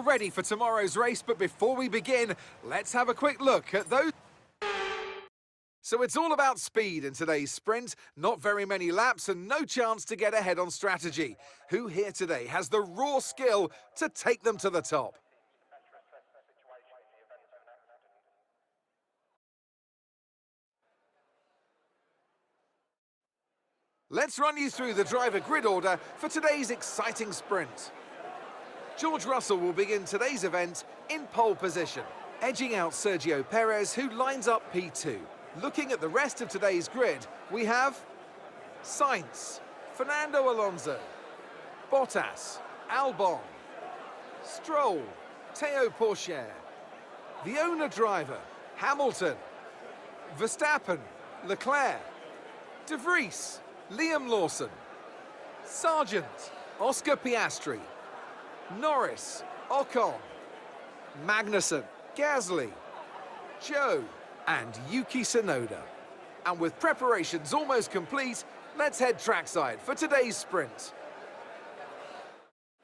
all ready for tomorrow's race, but before we begin, let's have a quick look at those. So it's all about speed in today's sprint, not very many laps and no chance to get ahead on strategy. Who here today has the raw skill to take them to the top? Let's run you through the driver grid order for today's exciting sprint. George Russell will begin today's event in pole position, edging out Sergio Perez, who lines up P2. Looking at the rest of today's grid, we have Sainz, Fernando Alonso, Bottas, Albon, Stroll, Théo Pourchaire, the owner driver, Hamilton, Verstappen, Leclerc, De Vries, Liam Lawson, Sargent, Oscar Piastri, Norris, Ocon, Magnussen, Gasly, Joe, and Yuki Tsunoda. And with preparations almost complete, let's head trackside for today's sprint.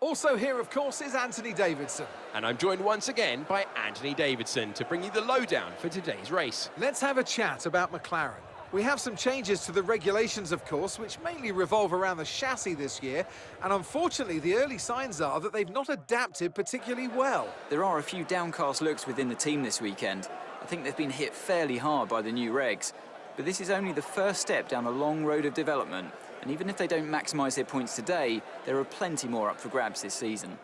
Also here, of course, is Anthony Davidson. And I'm joined once again by Anthony Davidson to bring you the lowdown for today's race. Let's have a chat about McLaren. We have some changes to the regulations, of course, which mainly revolve around the chassis this year, and unfortunately the early signs are that they've not adapted particularly well. There are a few downcast looks within the team this weekend. I think they've been hit fairly hard by the new regs, but this is only the first step down a long road of development, and even if they don't maximise their points today, there are plenty more up for grabs this season.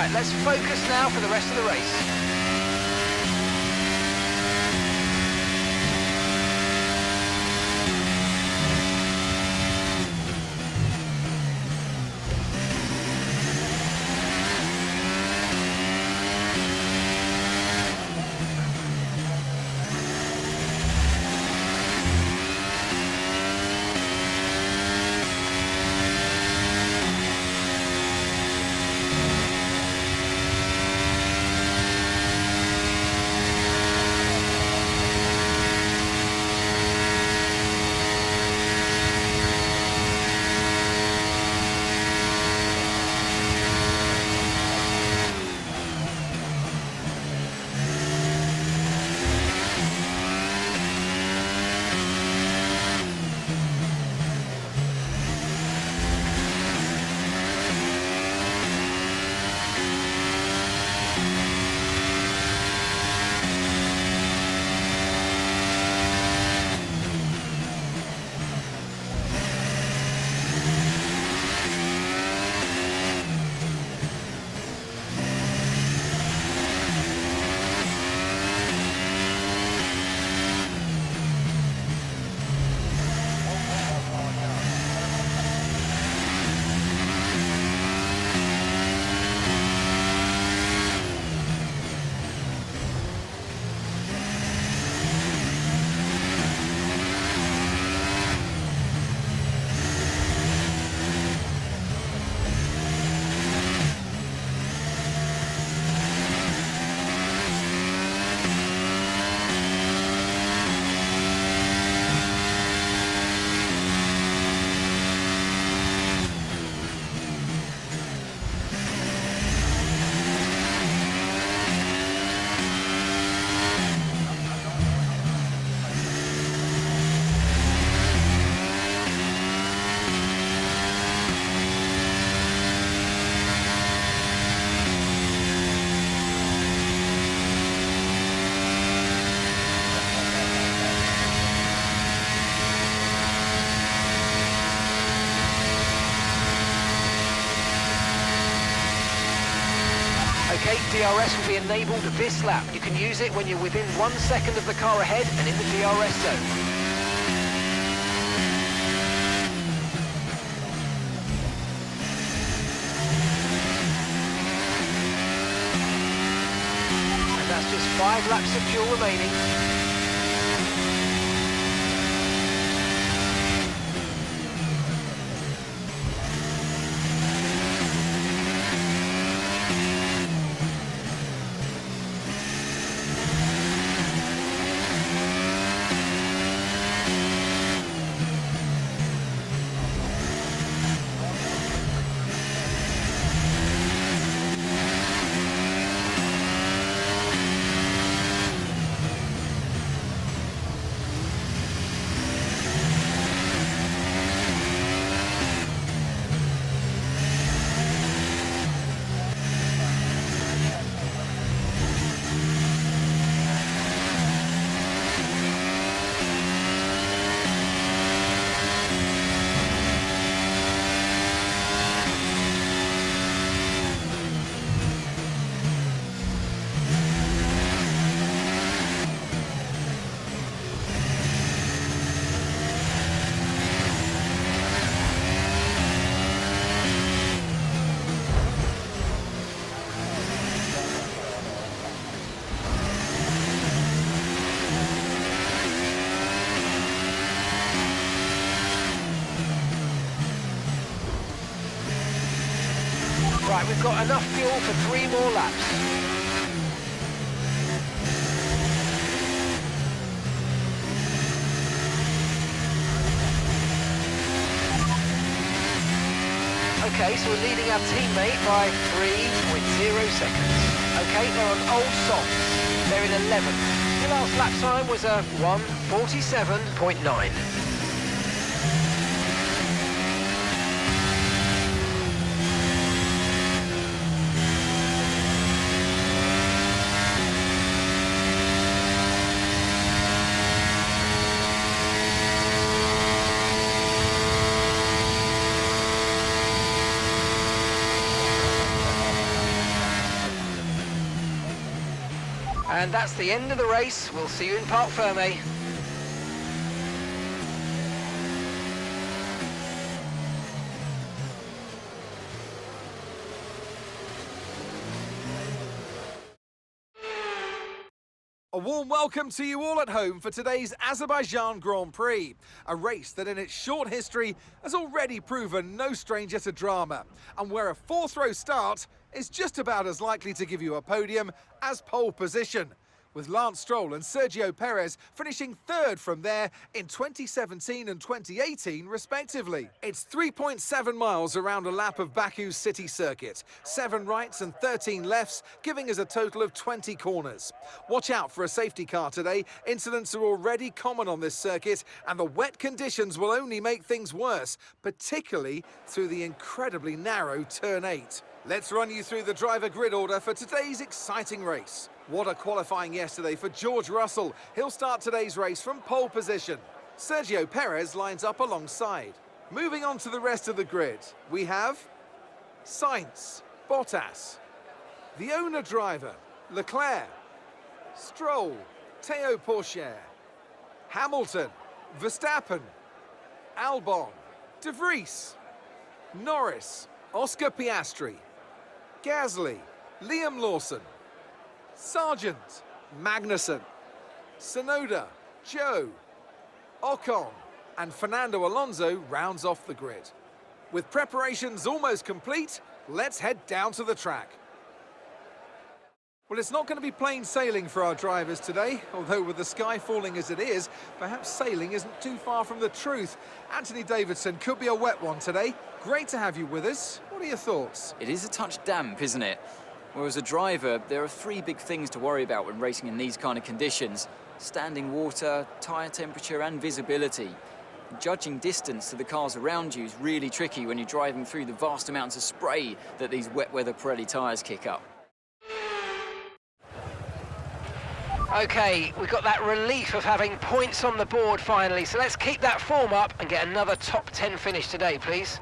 Right, let's focus now for the rest of the race. gate DRS will be enabled this lap. You can use it when you're within 1 second of the car ahead and in the DRS zone. And that's just 5 laps of fuel remaining. Right, we've got enough fuel for 3 more laps. Okay, so we're leading our teammate by 3.0 seconds. Okay, they're on old softs. They're in 11th. The last lap time was a 1:47.9. And that's the end of the race. We'll see you in Parc Fermé. A warm welcome to you all at home for today's Azerbaijan Grand Prix, a race that in its short history has already proven no stranger to drama, and where a 4th-row start is just about as likely to give you a podium as pole position, with Lance Stroll and Sergio Perez finishing 3rd from there in 2017 and 2018 respectively. It's 3.7 miles around a lap of Baku's city circuit, 7 rights and 13 lefts, giving us a total of 20 corners. Watch out for a safety car today. Incidents are already common on this circuit, and the wet conditions will only make things worse, particularly through the incredibly narrow turn 8. Let's run you through the driver grid order for today's exciting race. What a qualifying yesterday for George Russell. He'll start today's race from pole position. Sergio Perez lines up alongside. Moving on to the rest of the grid, we have Sainz, Bottas, the owner driver, Leclerc, Stroll, Théo Pourchaire, Hamilton, Verstappen, Albon, De Vries, Norris, Oscar Piastri, Gasly, Liam Lawson, Sargent, Magnussen, Tsunoda, Joe, Ocon, and Fernando Alonso rounds off the grid. With preparations almost complete, let's head down to the track. Well, it's not going to be plain sailing for our drivers today, although with the sky falling as it is, perhaps sailing isn't too far from the truth. Anthony Davidson, could be a wet one today. Great to have you with us. What are your thoughts? It is a touch damp, isn't it? Well, as a driver, there are 3 big things to worry about when racing in these kind of conditions: standing water, tyre temperature and visibility. Judging distance to the cars around you is really tricky when you're driving through the vast amounts of spray that these wet weather Pirelli tyres kick up. Okay, we've got that relief of having points on the board finally, so let's keep that form up and get another top 10 finish today, please.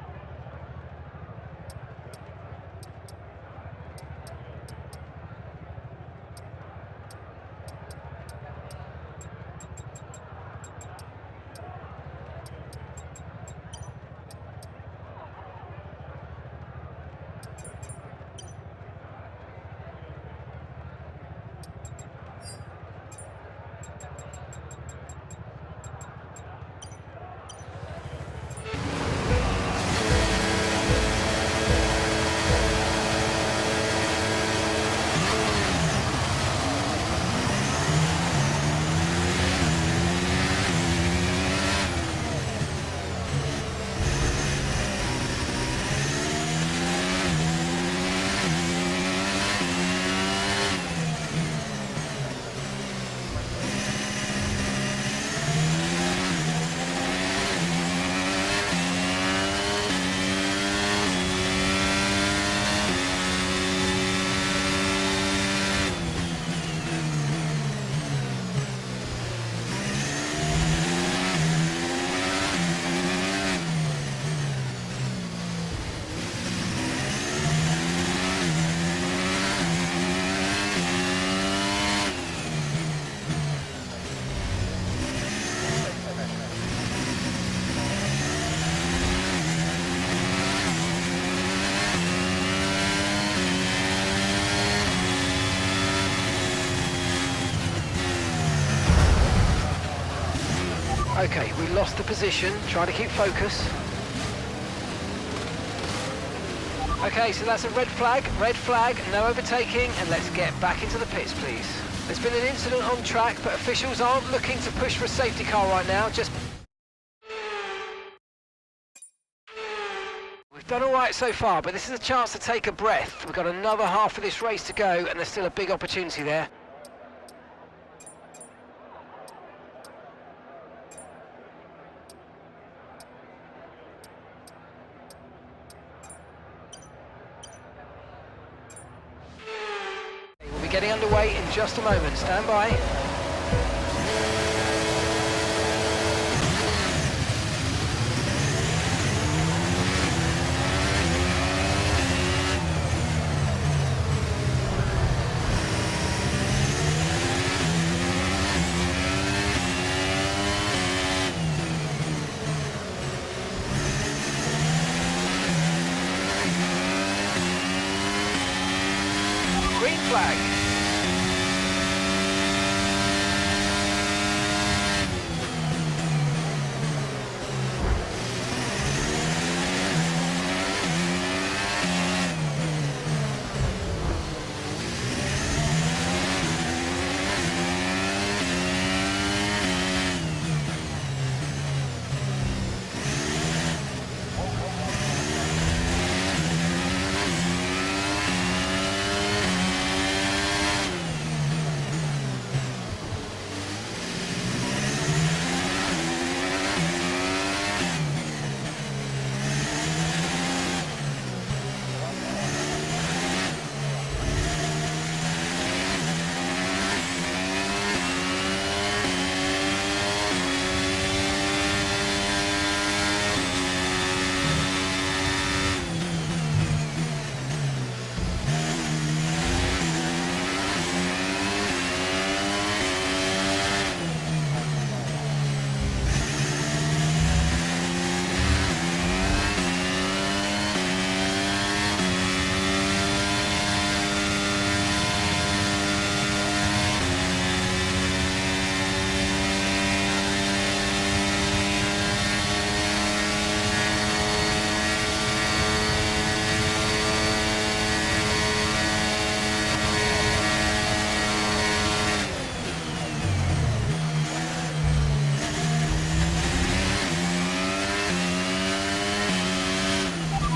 Okay, we lost the position. Try to keep focus. Okay, so that's a red flag, no overtaking, and let's get back into the pits, please. There's been an incident on track, but officials aren't looking to push for a safety car right now, just... We've done all right so far, but this is a chance to take a breath. We've got another half of this race to go, and there's still a big opportunity there. We'll be getting underway in just a moment. Stand by. Green flag.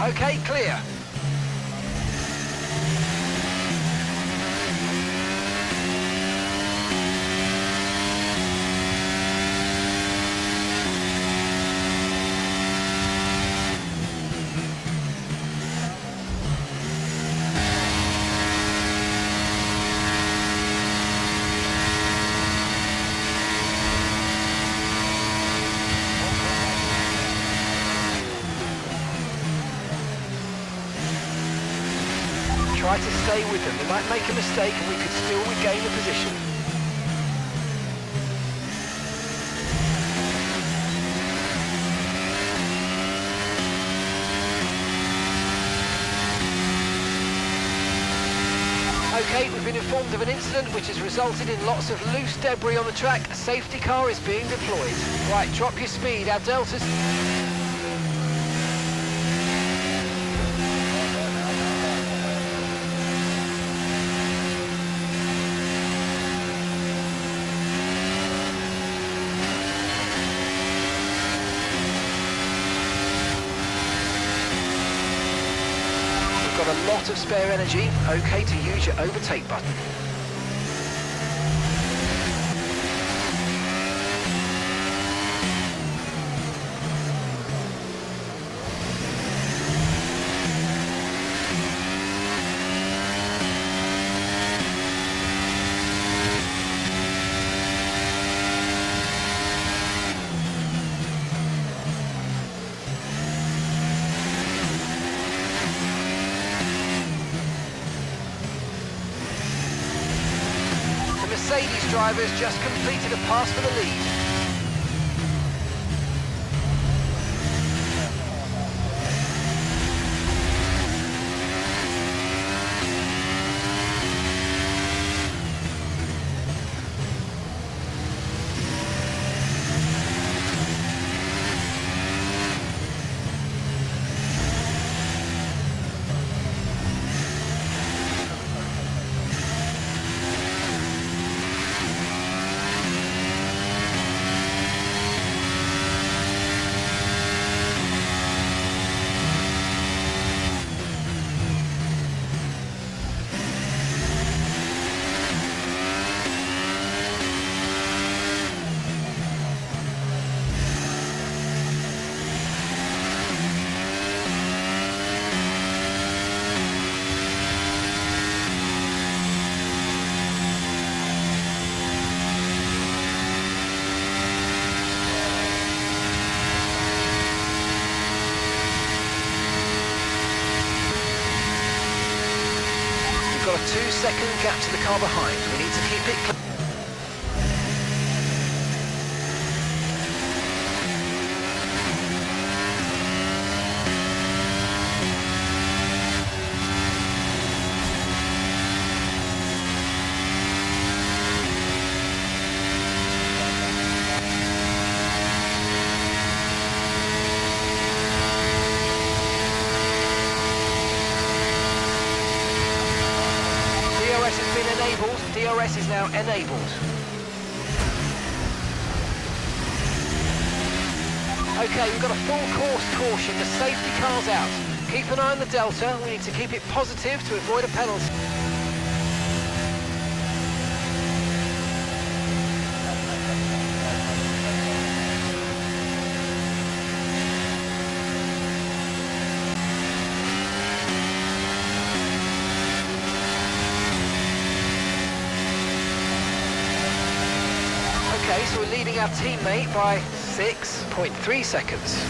Okay, clear. Try to stay with them. They might make a mistake and we could still regain the position. Okay, we've been informed of an incident which has resulted in lots of loose debris on the track. A safety car is being deployed. Right, drop your speed. Our delta's... Got a lot of spare energy. Okay to use your overtake button. Mercedes drivers just completed a pass for the lead. 2-second gap to the car behind. We need to keep it clear. DRS has been enabled. DRS is now enabled. Okay, we've got a full course caution. The safety car's out. Keep an eye on the delta. We need to keep it positive to avoid a penalty. Okay, so we're leading our teammate by 6.3 seconds.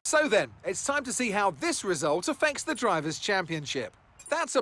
So then, it's time to see how this result affects the Drivers' Championship. That's a